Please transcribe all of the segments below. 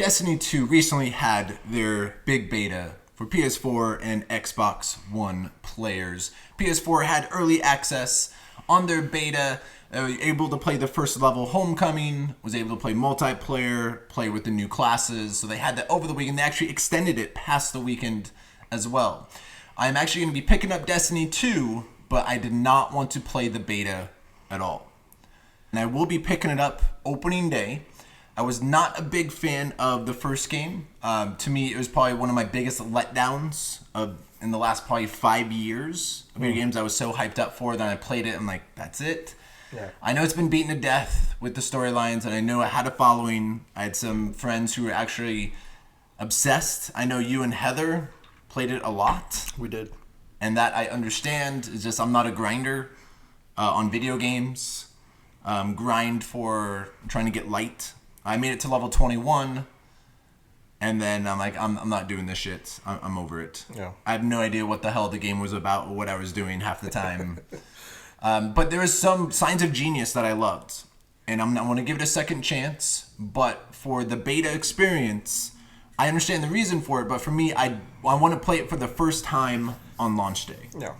Destiny 2 recently had their big beta for PS4 and Xbox One players. PS4 had early access on their beta, able to play the first level Homecoming, was able to play multiplayer, play with the new classes. So they had that over the weekend. They actually extended it past the weekend as well. I'm actually going to be picking up Destiny 2, but I did not want to play the beta at all. And I will be picking it up opening day. I was not a big fan of the first game. To me, it was probably one of my biggest letdowns in the last probably 5 years of video games. I was so hyped up for. Then I played it and I'm like, that's it. Yeah. I know it's been beaten to death with the storylines, and I know it had a following. I had some friends who were actually obsessed. I know you and Heather played it a lot. We did. And that I understand. It's just I'm not a grinder on video games. Grind for trying to get light. I made it to level 21, and then I'm like, I'm not doing this shit. I'm over it. Yeah. I have no idea what the hell the game was about or what I was doing half the time. But there was some signs of genius that I loved, and I want to give it a second chance. But for the beta experience, I understand the reason for it. But for me, I want to play it for the first time on launch day. Yeah.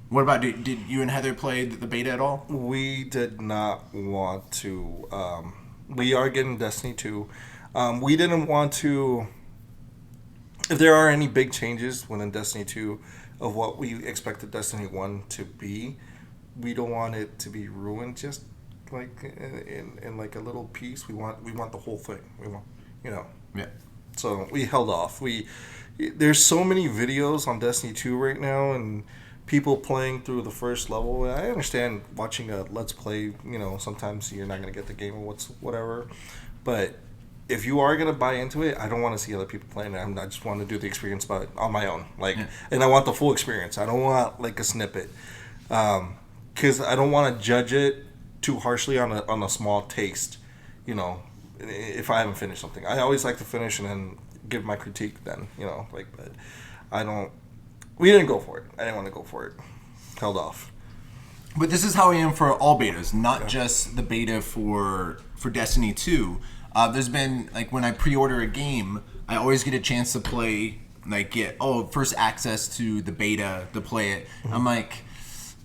What about, did you and Heather play the beta at all? We did not want to. We are getting Destiny 2. We didn't want to. If there are any big changes within Destiny 2 of what we expected Destiny 1 to be, we don't want it to be ruined just like in like a little piece. We want the whole thing. We want, Yeah. So we held off. There's so many videos on Destiny 2 right now, and people playing through the first level. I understand watching a Let's Play, sometimes you're not going to get the game or whatever. But if you are going to buy into it, I don't want to see other people playing it. I just want to do the experience on my own. And I want the full experience. I don't want like a snippet. Because I don't want to judge it too harshly on a small taste, if I haven't finished something. I always like to finish and then give my critique then, but I don't. We didn't go for it. I didn't want to go for it. Held off. But this is how I am for all betas, not just the beta for Destiny 2. There's been, like, when I pre-order a game, I always get a chance to play, like, first access to the beta to play it. Mm-hmm. I'm like,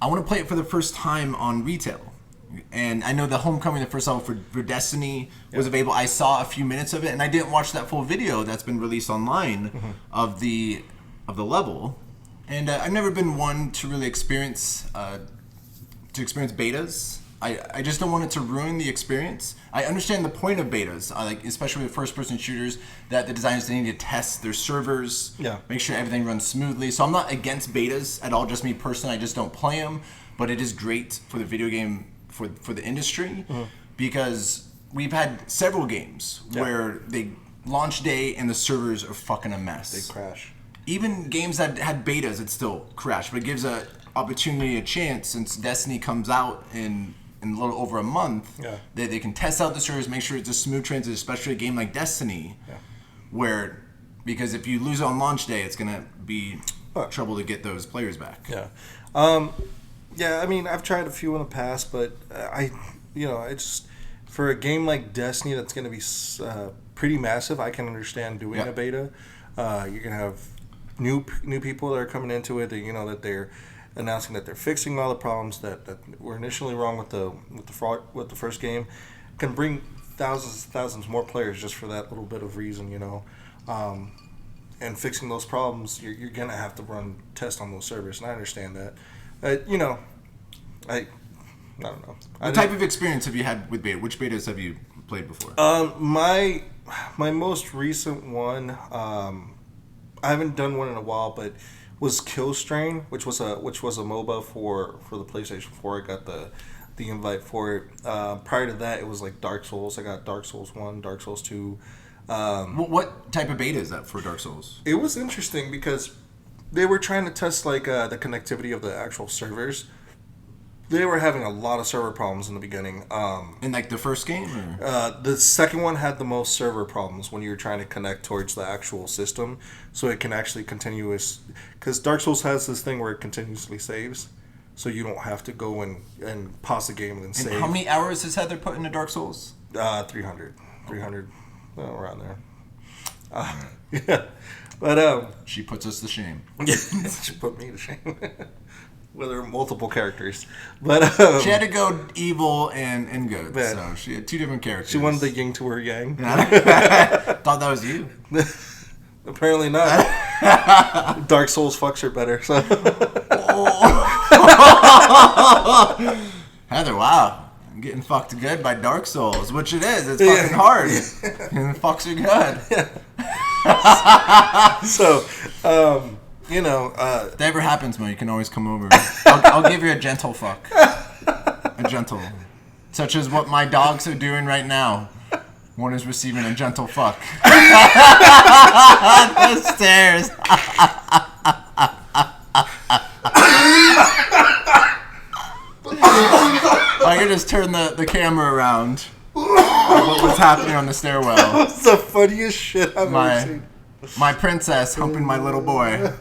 I want to play it for the first time on retail. And I know the Homecoming, the first level for Destiny was available. I saw a few minutes of it, and I didn't watch that full video that's been released online of the level. And I've never been one to really experience betas. I just don't want it to ruin the experience. I understand the point of betas, especially with first-person shooters, that the designers need to test their servers, make sure everything runs smoothly. So I'm not against betas at all. Just me personally, I just don't play them. But it is great for the video game for the industry because we've had several games where they launch day and the servers are fucking a mess. They crash. Even games that had betas, it still crashed. But it gives a opportunity, a chance, since Destiny comes out in a little over a month, that they can test out the servers, make sure it's a smooth transition, especially a game like Destiny, because if you lose it on launch day, it's gonna be trouble to get those players back. I mean, I've tried a few in the past, but it's for a game like Destiny that's gonna be pretty massive. I can understand doing a beta. You're gonna have new people that are coming into it. That they're announcing that they're fixing all the problems that were initially wrong with the first game. Can bring thousands more players just for that little bit of reason, and fixing those problems. You're gonna have to run tests on those servers, and I understand that. I don't know. What type of experience have you had with beta? Which betas have you played before? My most recent one. I haven't done one in a while, but was Killstrain, which was a MOBA for the PlayStation 4. I got the invite for it. Prior to that, it was like Dark Souls. I got Dark Souls 1, Dark Souls 2. What type of beta is that for Dark Souls? It was interesting because they were trying to test the connectivity of the actual servers. They were having a lot of server problems in the beginning. In the first game? The second one had the most server problems when you were trying to connect towards the actual system, so it can actually because Dark Souls has this thing where it continuously saves, so you don't have to go and pause the game and then save. And how many hours has Heather put into Dark Souls? 300. around there. Yeah, but She puts us to shame. she put me to shame with her multiple characters. But She had to go evil and good, Man. so she had two different characters. she wanted the yin to her yang. Thought that was you. Apparently not. Dark Souls fucks her better. So Heather, wow. I'm getting fucked good by Dark Souls, which it is. It's fucking hard. And the fucks are good. so If that ever happens, Mo, you can always come over. I'll give you a gentle fuck. A gentle. Such as what my dogs are doing right now. One is receiving a gentle fuck. The stairs. I can just turn the camera around. What was happening on the stairwell? that's the funniest shit I've ever seen. My princess humping my little boy.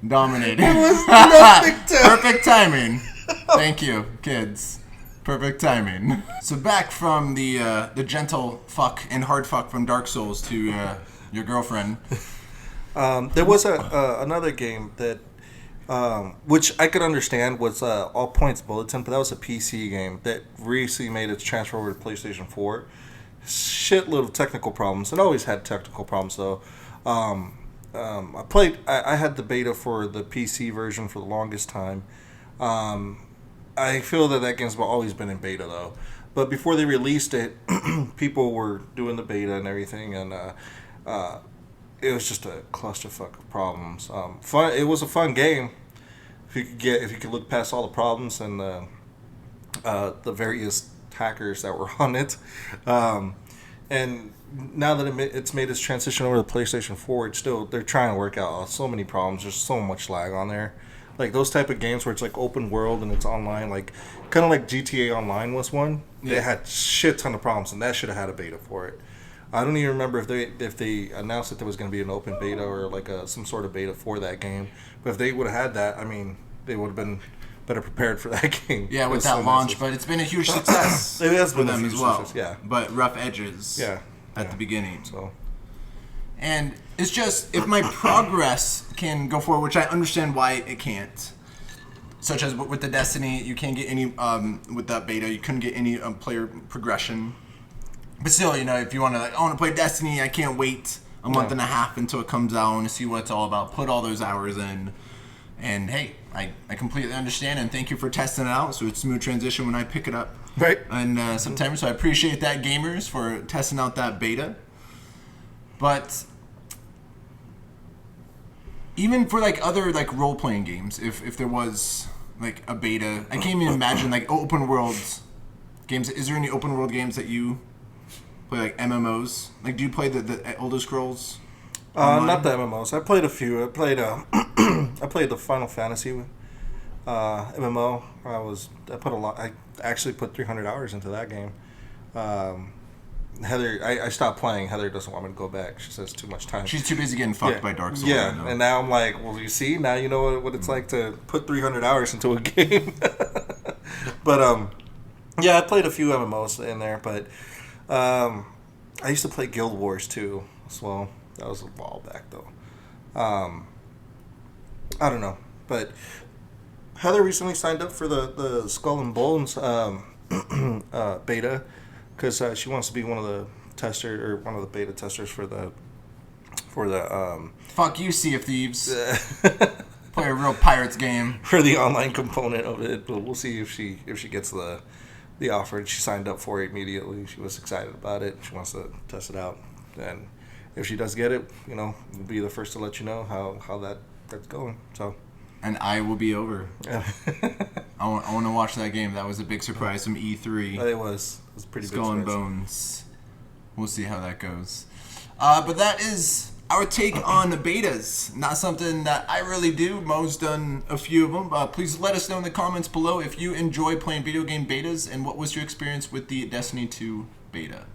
Dominating. Perfect timing. Thank you, kids. Perfect timing. So back from the gentle fuck and hard fuck from Dark Souls to your girlfriend. There was another game that, which I could understand was All Points Bulletin, but that was a PC game that recently made its transfer over to PlayStation 4. Shitload of technical problems. It always had technical problems though. I had the beta for the PC version for the longest time. I feel that game's always been in beta though. But before they released it, people were doing the beta and everything, and it was just a clusterfuck of problems. Fun. It was a fun game if you could look past all the problems and the various hackers that were on it. And now that it's made its transition over to PlayStation 4, they're trying to work out so many problems. There's so much lag on there. Like those type of games where it's like open world and it's online, like kind of like GTA Online was one. Yeah. They had shit ton of problems, and that should have had a beta for it. I don't even remember if they announced that there was going to be an open beta or like some sort of beta for that game. But if they would have had that, I mean, they would have been better prepared for that game. Yeah, with that launch, but it's been a huge success. It has for been them a as huge well. success, yeah. But rough edges. At the beginning. So. And it's just if my progress can go forward, which I understand why it can't. Such as with the Destiny, you can't get any with that beta. You couldn't get any player progression. But still, if you want to, I want to play Destiny, I can't wait a month and a half until it comes out and see what it's all about. Put all those hours in. And hey, I completely understand and thank you for testing it out. So it's smooth transition when I pick it up. Right. In September. So I appreciate that, gamers, for testing out that beta. But even for like other like role playing games, if there was like a beta, I can't even imagine like open world games. Is there any open world games that you play, like MMOs? Like, do you play the Elder Scrolls? Not the MMOs. I played a few. I played I played the Final Fantasy MMO. I actually put 300 hours into that game. Heather, I stopped playing. Heather doesn't want me to go back. She says too much time. She's too busy getting fucked by Dark Souls. Yeah, and now I'm like, well, you see, now you know what it's like to put 300 hours into a game. But yeah, I played a few MMOs in there, but I used to play Guild Wars too as well. That was a while back though. I don't know, but Heather recently signed up for the Skull and Bones beta because she wants to be one of the beta testers for the. Fuck you, Sea of Thieves. Play a real Pirates game for the online component of it, but we'll see if she gets the offer. And she signed up for it immediately. She was excited about it. She wants to test it out, and if she does get it, we'll be the first to let you know how that's going. So. And I will be over. Yeah. I want to watch that game. That was a big surprise from E3. It was pretty big. Skull and Bones. We'll see how that goes. But that is our take on betas. Not something that I really do. Mo's done a few of them. Please let us know in the comments below if you enjoy playing video game betas and what was your experience with the Destiny 2 beta.